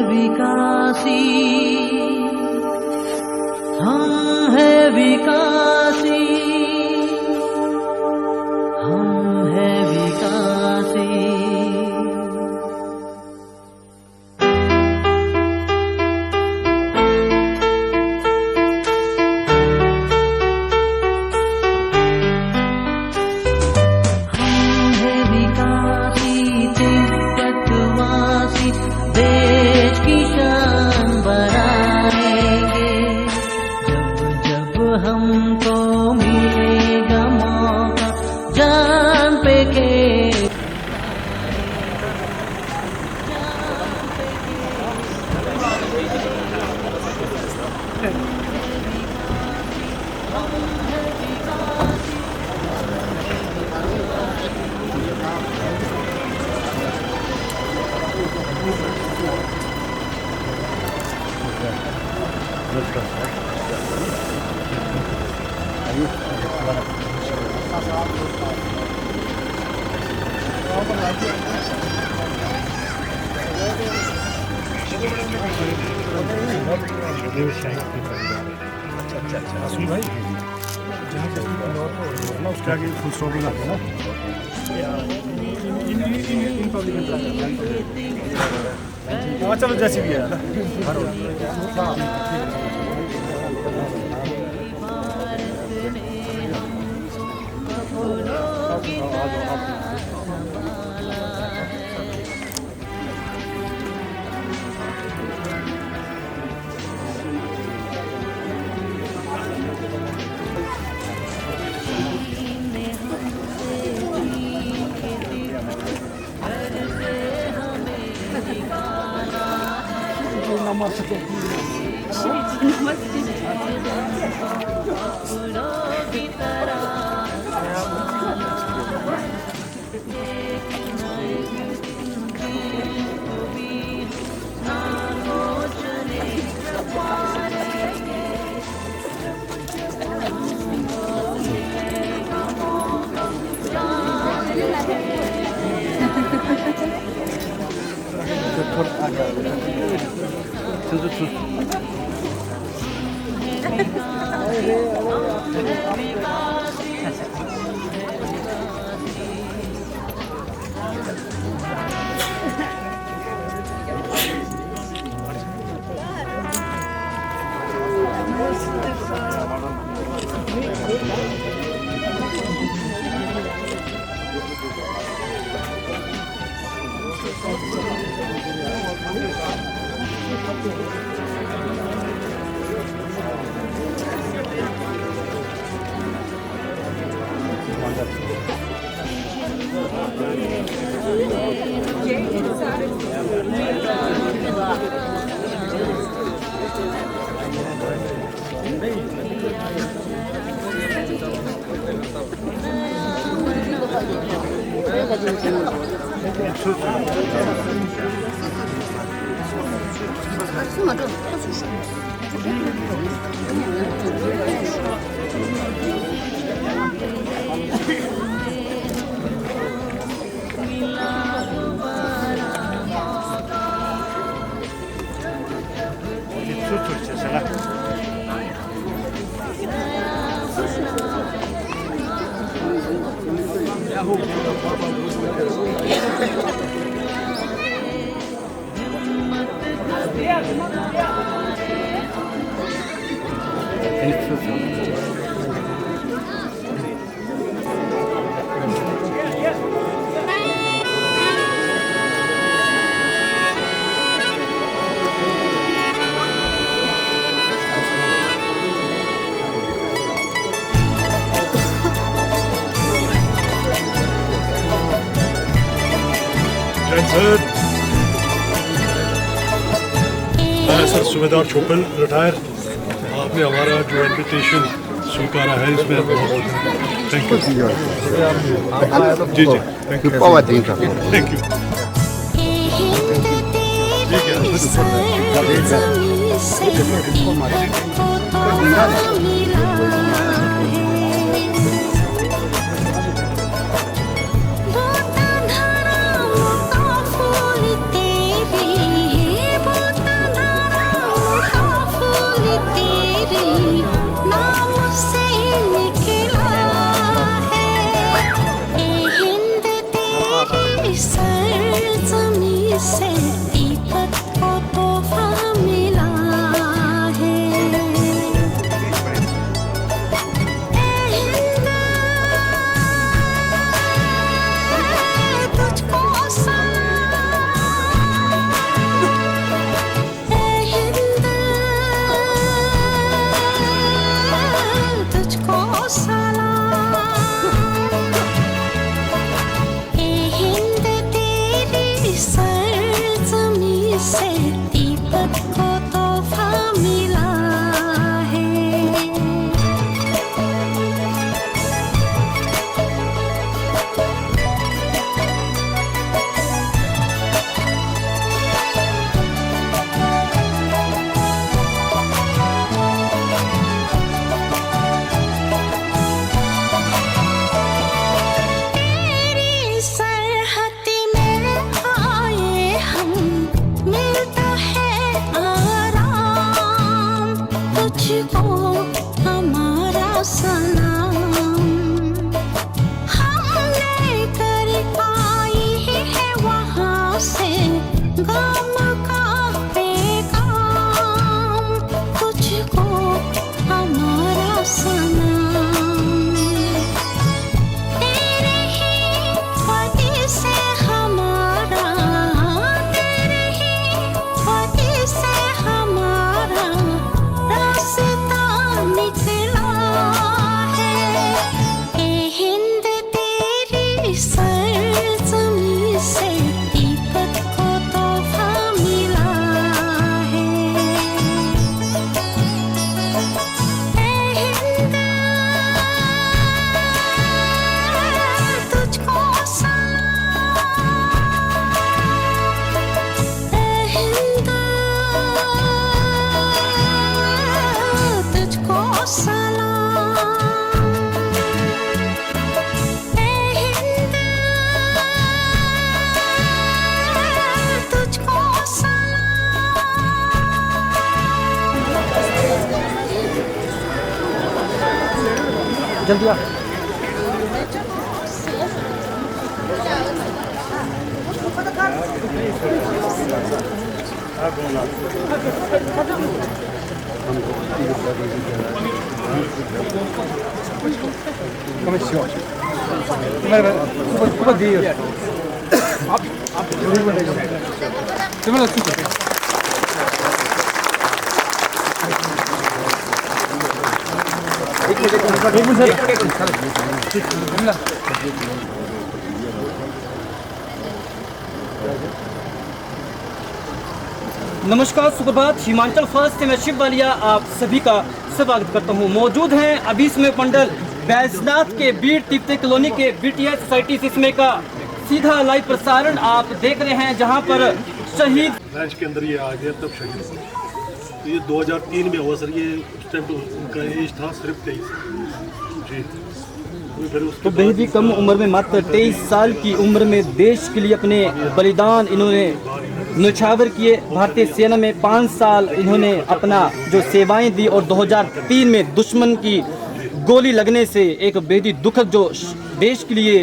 विकासी, हम है विकासी, हम है विकासी। हम है विकासी, तिब्बतवासी, देश की शान बढ़ाएंगे। जब जब हमको मिलेगा मौका, जान पे खेल असुल भाई जहाँ से ना उसके आगे फुल स्टॉप लगा देना। हाँ चलो जैसे भी है सर सुबेदार छोपल रिटायर, आपने हमारा जो इन्विटेशन स्वीकारा है इसमें बहुत थैंक यू। जी जी थैंक यू थैंक यू। से दीपक को तोहफा मिला है। ए हिंद तुझको सलाम, ए हिंद तुझको सलाम, ए हिंद तेरी सरज़मीं से दीपक को तोहफा मिला है। तेरी सरहद में आए हम, मिलता है आराम, तुझको हमारा सलाम। हमने कर आई है वहाँ से गम का पैगाम, तुझको हमारा सलाम। तेरे ही वजह से हमारा, तेरे ही वजह से हमारा रास्ता निकला है। ए हिंद तेरी सरज़मीं से दीपक को तोहफा मिला है। ए हिंद तुझको सलाम, ए हिंद तुझको सलाम, ए हिंद तुझको सलाम। जल्दी आ। Come si fa? Come Dio. Come lo tutto. नमस्कार, सुप्रभात। हिमाचल फर्स्ट से मैं शिव वालिया आप सभी का स्वागत करता हूं। मौजूद हैं अभी इसमें पंडल बैजनाथ के बीर तिब्बती कॉलोनी के बीटीएस सोसाइटी से इसमें का सीधा लाइव प्रसारण आप देख रहे हैं, जहां पर शहीद लंच के अंदर ये आ गया तब शहीद हुआ। तो ये 2003 में हुआ सर। ये उस टाइम तो उनका एज था सिर्फ 23 जी। फिर उसके तो बेहद ही कम उम्र में, मात्र 23 साल की उम्र में देश के लिए अपने बलिदान इन्होंने न्यौछावर किए। भारतीय सेना में 5 साल इन्होंने अपना जो सेवाएं दी और 2003 में दुश्मन की गोली लगने से एक बेहद ही दुखद जो देश के लिए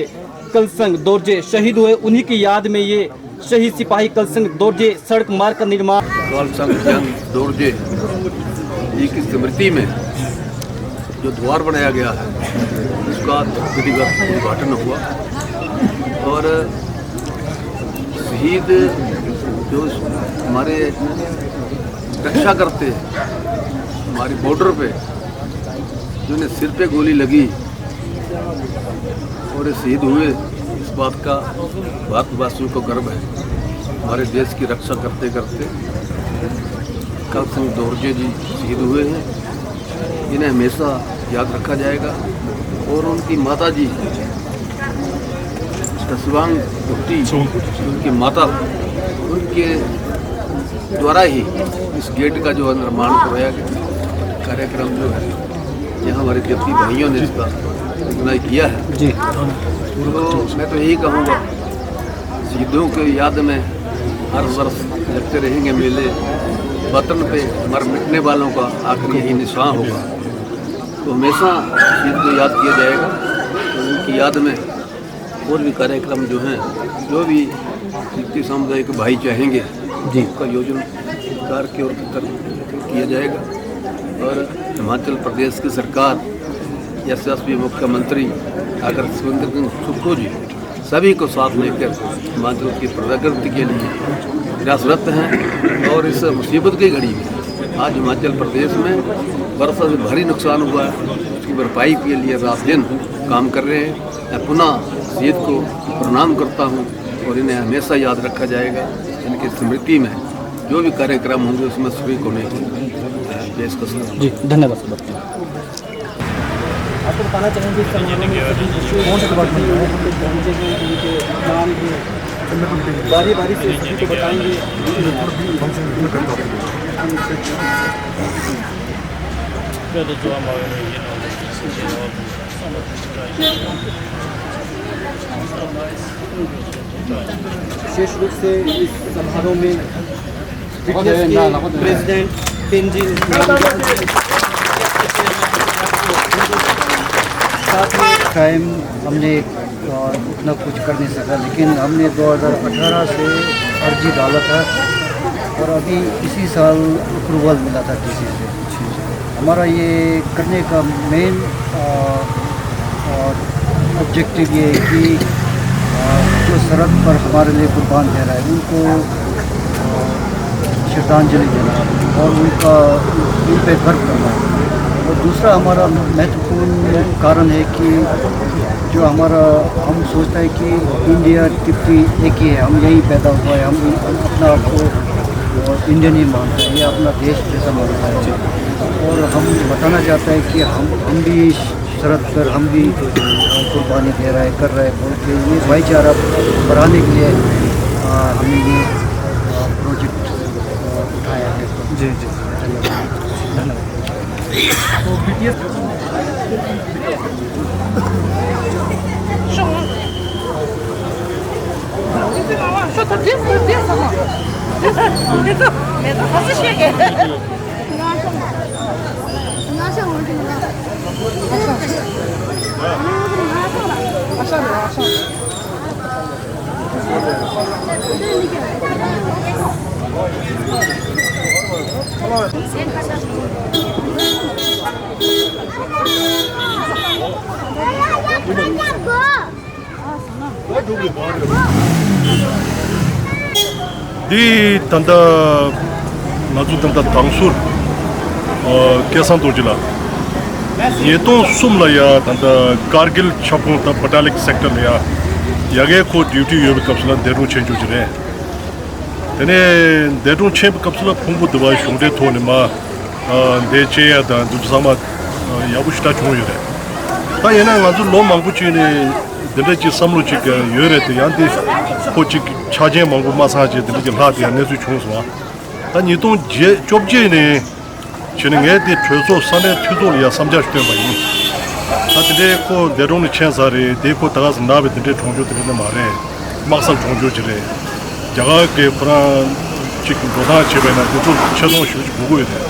कलसंग दोरजे शहीद हुए, उन्हीं की याद में ये शहीद सिपाही कलसंग दोरजे सड़क मार्ग का निर्माण कलसंग जंग दोरजे जी की स्मृति में जो द्वार बनाया गया है उसका विधिवत उद्घाटन हुआ। और शहीद जो हमारे रक्षा करते हैं हमारी बॉर्डर पे, जिन्हें सिर पे गोली लगी और शहीद हुए, इस बात का भारतवासियों को गर्व है। हमारे देश की रक्षा करते करते कलसंग दोरजे जी शहीद हुए हैं, जिन्हें हमेशा याद रखा जाएगा। और उनकी माता जी तस्वांग भुट्टी, उनकी माता, उनके द्वारा ही इस गेट का जो निर्माण करवाया गया कार्यक्रम जो है, यहाँ हमारे तिब्बती भाइयों ने इसका निर्णय किया है जी। तो मैं तो यही कहूँगा, शहीदों के याद में हर वर्ष लगते रहेंगे मेले। वतन पे मर मिटने वालों का आखिरी यही निशान होगा, तो हमेशा शहीद को याद किया जाएगा। तो उनकी याद में और भी कार्यक्रम जो हैं, जो भी जितने सामुदायिक भाई चाहेंगे जी उसका योजना सरकार की ओर किया जाएगा। और हिमाचल प्रदेश की सरकार यशस्वी मुख्यमंत्री डॉक्टर सुरेंद्र सिंह सुक्खू जी सभी को साथ लेकर हिमाचल की प्रगति के लिए प्रयासरत हैं। और इस मुसीबत की घड़ी में आज हिमाचल प्रदेश में वर्षा से भारी नुकसान हुआ है, उसकी भरपाई के लिए रात दिन काम कर रहे हैं। मैं पुनः शहीद को प्रणाम करता हूँ और इन्हें हमेशा याद रखा जाएगा। इनकी स्मृति में जो भी कार्यक्रम होंगे उसमें सभी को पेश कर सकता हूँ। जी धन्यवाद सर। आपको बताना चाहेंगे इस समारोह में सभी कौन से डिपार्टमेंट पहुँचेंगे, उनके नाम के बारी बारी से सभी को बताएंगे। विशेष रूप से इस समारोह में प्रेसिडेंट तेनजिन टाइम हमने उतना कुछ कर नहीं सका, लेकिन हमने 2018 से अर्जी डाला था और अभी इसी साल अप्रूवल मिला था डीसी से। हमारा ये करने का मेन ऑब्जेक्टिव ये है कि जो सरहद पर हमारे लिए कुर्बान दे रहा है उनको श्रद्धांजलि देना और उन पे गर्व करना। और दूसरा हमारा महत्वपूर्ण कारण है कि जो हमारा हम सोचते हैं कि इंडिया तिब्बती एक ही है, हम यहीं पैदा हुआ है, हम अपना आप को इंडियन ही मानते हैं, ये अपना देश जैसा मानता है। और हम बताना चाहते हैं कि हम भी सरहद पर हम भी कुर्बानी दे रहे हैं, कर रहे हैं बोल के ये भाईचारा बढ़ाने के लिए हमने ये प्रोजेक्ट उठाया है। जी जी धन्यवाद। तो BTS 디 단다 나주 단다 당술 계산 도지라 예동 숨라야 단다 कारगिल छपो ता बटालिक सेक्टर में यागे को ड्यूटी योब कप्सला देरू चेंज जुरे तने देरू चेंज कप्सला फुंबु दवा शुंडे थोने मा देचे या दा दुसमा याबुष्टा चोयरे ता येना गाजु लो मांगुचिने देलेची समलुची योरे ते यांदी कोची छाजे मांगु मासाजे देलेची लात या नेसु छोसवा ता नितो जे चोबजेने चिनगे दे ट्रोसो सने ट्रोसो या समझाष्टे बाई ताते को देरोन चेंसारे देखो तगास नाबे दे ठोंजो दे मारे मासल ठोंजो जरे जगह के पुरा चिक गोदा चेबेना तो छदो शुज बुगो है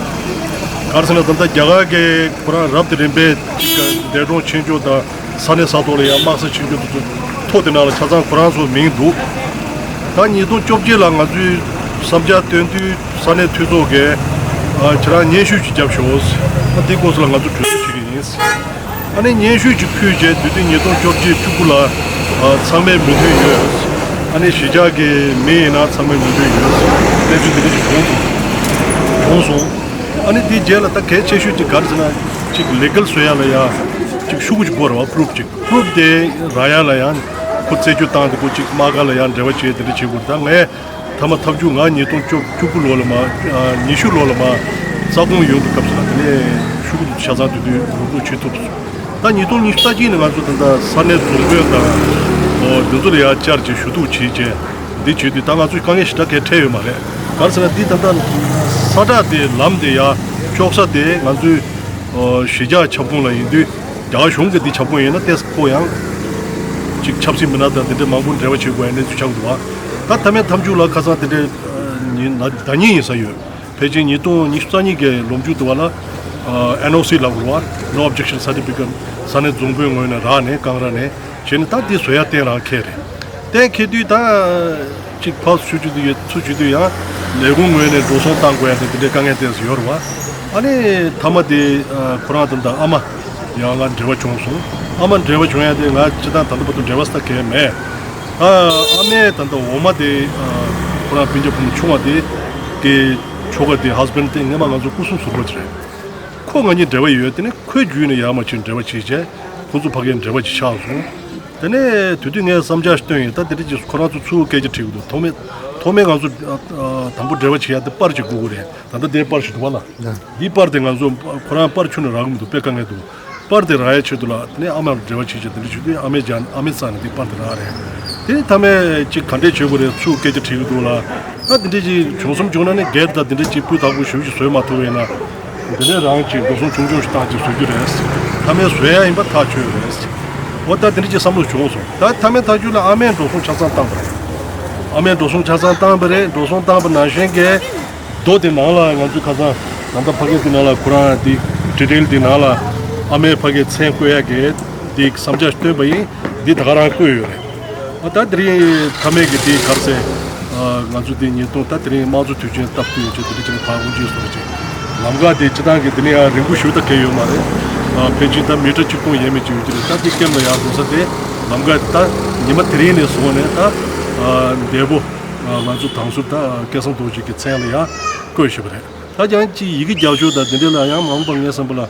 कारसना दंता जगह के पुरा रब देबे चिक देरोन चेंजो दा सने सातोले या मासल चेंजो तो तो नाल छजा पुरासो मिंग दु ता नितो चोबजे लांगाजु समझा तेंतु सने ट्रोसो के चरा नेशु जब शोस अति कोस लांगाजु ट्रोसो चिगिस 아니 년슈지 표제 되는 예동 조지 축구라 상매 문제요. 아니 시작에 메나 상매 문제요. 내주들이 공소 아니 디젤 딱 개체슈지 가르잖아. 즉 레gal 소야라야. 즉 슈구지 보러 프로프지. 프로프데 라야라야. 고체주 땅도 고치 마가라야 레버치들이 지고다. 내 담아 탑주가 예동 축구로라마 니슈로라마 사공 요도 갑시다. 네 슈구지 찾아도 그거 치토 다 니도 니스타지는 가지고 된다 산에 들어가다 너들이야 차르지 슈도 치제 디치디 당아주 강에 시작해 태요 말에 가르스나 디단단 사다데 람데야 쪽사데 가주 시자 첩분라 인디 야숑게 디 첩분이나 테스 고양 직 첩심문화다 데 망군 대와 치고에는 주창도와 다타면 탐주라 가사데 니 다니 있어요 페이지 니도 니스타니게 롬주도와나 NOC लागुआ no objection certificate सने जुंबे मोइना राने कांगराने चेनता दी सोया तेरा खेरे ते खेदी ता 직 파스 수주도야 내공원에 도선 땅고야 되는데 강에 대해서 여러와 아니 담아디 코로나든다 아마 영한 제와 중소 아마 제와 중해야 돼가 지단 단도부터 제와스타 게메 아메 단도 오마디 코로나 빈접품 총아디 그 초가디 허스밴드 인가만 가지고 무슨 소리를 콩아니 제와 유였더니 그 주인의 야마친 제와 지제 고주파견 제와 지샤고 근데 두둥에 삼자스등이 다들이 코로나 수 계제 티고도 도매 가서 담보 제와 지야도 빠르지 구글에 단도 대 빠르지 도와나 이 빠르된 가서 코로나 빠르추는 라금도 백강에도 빠르데 라야치도라 네 아마 제와 지제들이 주도 아메잔 아메산이 빠르더라래 네 다음에 지 간대 제고래 수 계제 티고도라 아든지 조선 조나네 게다 든지 뿌다고 쉬우지 소마토에나 근데 라치 무슨 종종 스타지 소주레스 다음에 소야 임바 타주레스 왔다 든지 삼로 조소 다 다음에 타주라 아멘 조선 차산 땅 아멘 도송 차산 땅버레 도송 땅버 나셴게 도데 나라 간주 가자 난다 파게 디나라 쿠라디 디테일 디나라 아메 파게 쳔코야게 디 삼자스테 바이 디 다가라 코요레 어다드리 카메게 디 카르세 간주 디 니토 따드리 마주 투제 답투 제 드리 파고지 소리제 남가디 지단게 디니아 링구 슈다 케요 마레 페지다 미터 치고 예메 지우지 따디 켐나 야 도사데 남가다 니마 트레네 소네 다 대보 만주 당수다 계속 도지게 챤려야 거시버래 다jan지 이게 자주다 된들라야 망방에 선불라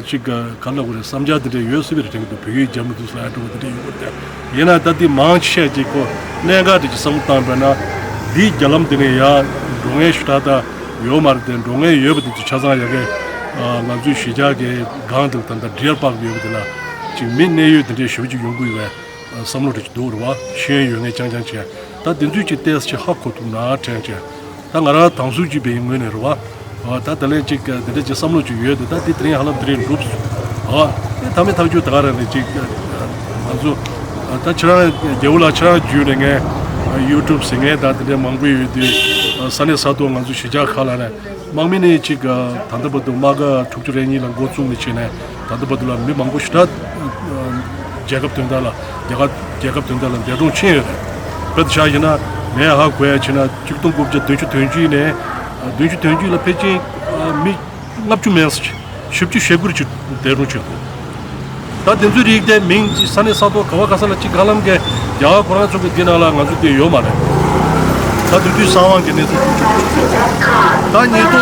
지가 간다고래 삼자들의 요소비를 되게도 되게 점도 살아도 되게 이거다 얘나 다디 망치지고 내가 되지 성탄바나 디 잘람드네야 동에 스타다 요마르된 동에 여부터 찾아야게 만주 시작에 강들 단다 디얼박 비오들라 지금 민내유들의 쇼지 연구가 samlo doorwa shen yong chang chang che ta dinju chi test chi hakko tu na chang che ta ngara tangsu ji be ngene rwa ta dale chi ka de chi samlo ji yue de ta ti tren hala tren groups ta me ta ju ta ra ne chi anzu ta chara geula chara ju ne YouTube singe da de mangbu yu de sane sa do nganzu shija khala ne mangmini chi ga tanda bodu maga thukjure ni lang go chung ni chine tanda bodu la mi mangbu shtat 제급 된다라 내가 제급 된다는 대동 치에 그래도 자기나 내가 고야 지나 직동 국제 되주 된주네 되주 된주라 페이지 미 납주면서 쉽지 쉐구르지 대로치 다 된주리 때 민지 산에 사도 가와 가서는 지 갈람게 야 고라 쪽에 디나라 가지고 요 말에 다 되주 상황게 내서 다 니도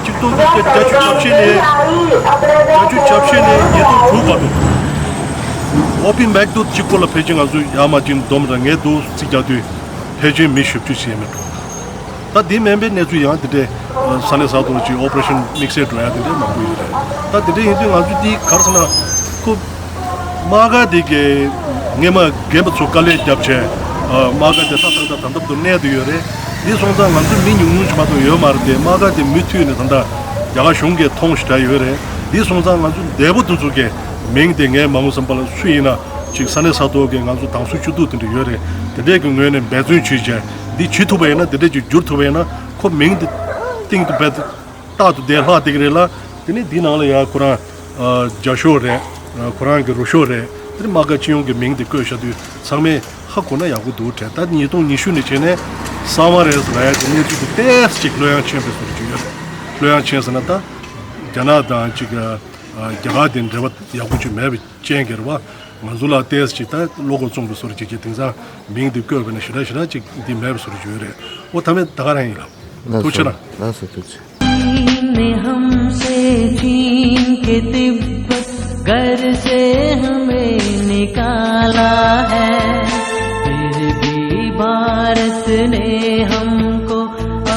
직동 국제 대주 잡시네 얘도 주가도 오픈 백도 직골라 페이징 아주 야마진 돔랑에 도 시자도 페이징 미십주 시에메도 다 디멤베 내주 야한테 산에서도 지 오퍼레이션 믹스에 들어야 되는데 막고이래 다 디데 이제 아주 디 가르스나 그 마가디게 네마 게임도 초칼레 잡체 마가데 사사다 단답도 내도 요래 이 송장 만주 민용문 봐도 요 말데 마가디 미투네 단다 야가 숑게 통시다 요래 이 송장 만주 내부도 주게 맹댕에 마무선발 수이나 즉 산에 사도게 간주 당수 주도들 요래 대대 근원에 매주 취재 디 취토베나 대대 주토베나 코 맹드 띵도 베드 따도 대하 되게라 드니 디나라야 쿠란 자쇼레 쿠란게 로쇼레 드 마가치용게 맹드 거셔도 상메 하고나 야고 도테 다 니동 니슈네 전에 사마레스 라야 드니 주 테스트 로양 챔피언스 주요 로양 챔스나다 자나다 지가 jagadin rebat yaguchu mebe chengerwa manzula tes chita logo chungbu sori chi tingza ming de kyo bene shira shira chi di mebe sori jure o tame dagaran ila tuchna naso tuch ने हमसे छीन के तिब्बत घर से हमें निकाला है फिर भी भारत ने हमको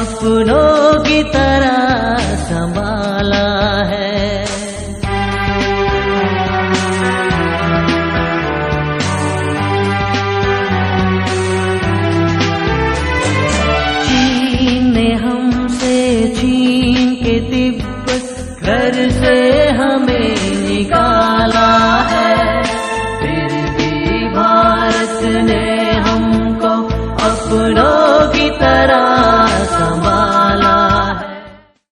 अपनों की तरह संभाला है घर से हमें निकाला है फिर भी भारत ने हमको अपनों की तरह